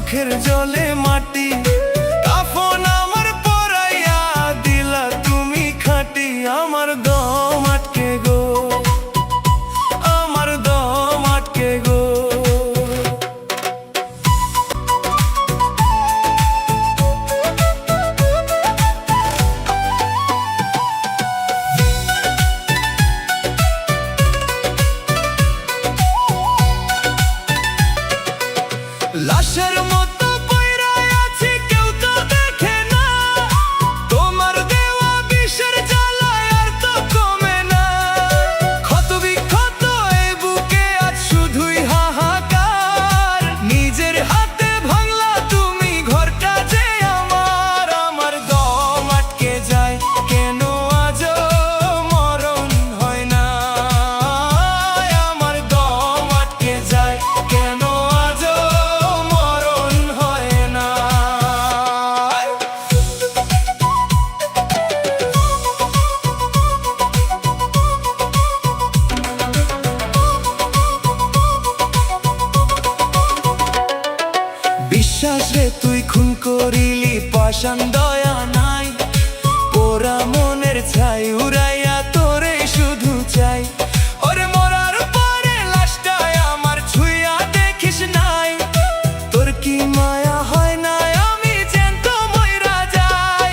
চোখের জলে মাটি, কাফন আমার পরাইয়া দিলা তুমি খাটি। আমার দম আটকে গো, আমার দম আটকে গো। লাশের মতো পইরা আছি, কেউ তো দেখে না। তোমার দেওয়া বিষের জ্বালায় আর তো কমে না। ক্ষত বিক্ষত এই বুকে আজ শুধুই হাহাকার। নিজের হাতে ভাঙলা তুমি ঘরটা যে আমার। আমার দম আটকে যায়, কেন আজও মরণ হয় না। আমার দম আটকে যায়, কেন আজও মরণ হয় না। বিশ্বাস রে তুই খুন করিলি, পাষাণ দয়া নাই। পোড়া মনের ছাই উড়াইয়া তোরে শুধু চাই। ওরে মরার পরে লাশটায় আমার ছুঁইয়া দেখিস নাই। তোর কি মায়া হয় না আমি জ্যান্ত মইরা যাই।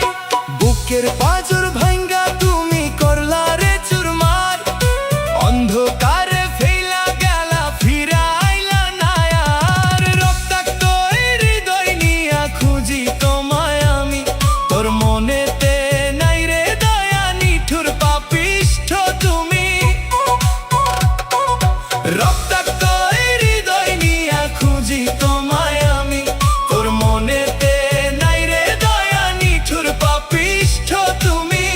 বুকের পাঁজর ভাঙ্গা তুমি করলা রে চুরমার। অন্ধকারে ফেলা গেলা, ফিরা আইলা না আর। রক্তাক্ত এই হৃদয় নিয়া খুঁজি তোমায় আমি। তোর মনেতে নাই রে দয়া, নিঠুর পাপিষ্ঠ তুমি। রক্তাক্ত এই হৃদয় নিয়া খুঁজি তোমায় আমি। তোর মনেতে নাই রে দয়া, নিঠুর পাপিষ্ঠ তুমি।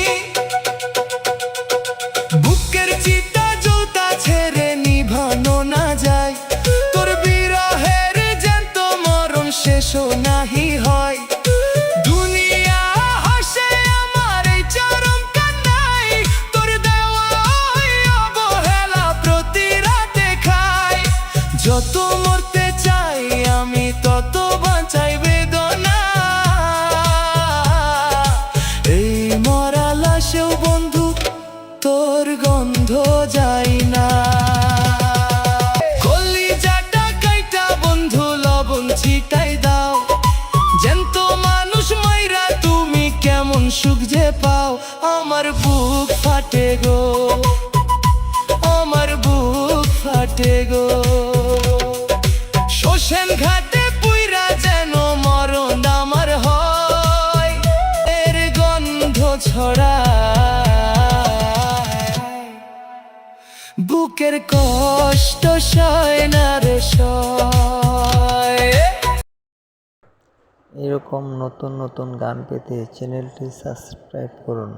বুকের চিতা জ্বলতা ছেড়ে নিভানো না যায়। তোর বিরহের জ্যান্ত মরণ শেষও নাহি হয়। দুনিয়া হাসে আমার এই চরম কান্নায়। তোর দেওয়া ওই অবহেলা প্রতি রাতে খাই। যত মরতে চাই আমি তত বাঁচাই বেদনা। এই মরা লাশেও বন্ধু তোর গন্ধ যায় না। কলিজাটা কাইটা বন্ধু লবণ ছিটাই দাও। জ্যান্ত মানুষ মাইরা তুমি কেমন সুখ যে পাও। আমার বুক ফাটে গো, আমার বুক ফাটে গো। শ্মশান ঘাটে পুইরা যেন মরণ আমার হয়। এর গন্ধ ছড়ায়, বুকের কষ্ট সয় না রে সয়। এরকম নতুন নতুন গান পেতে চ্যানেলটি সাবস্ক্রাইব করুন।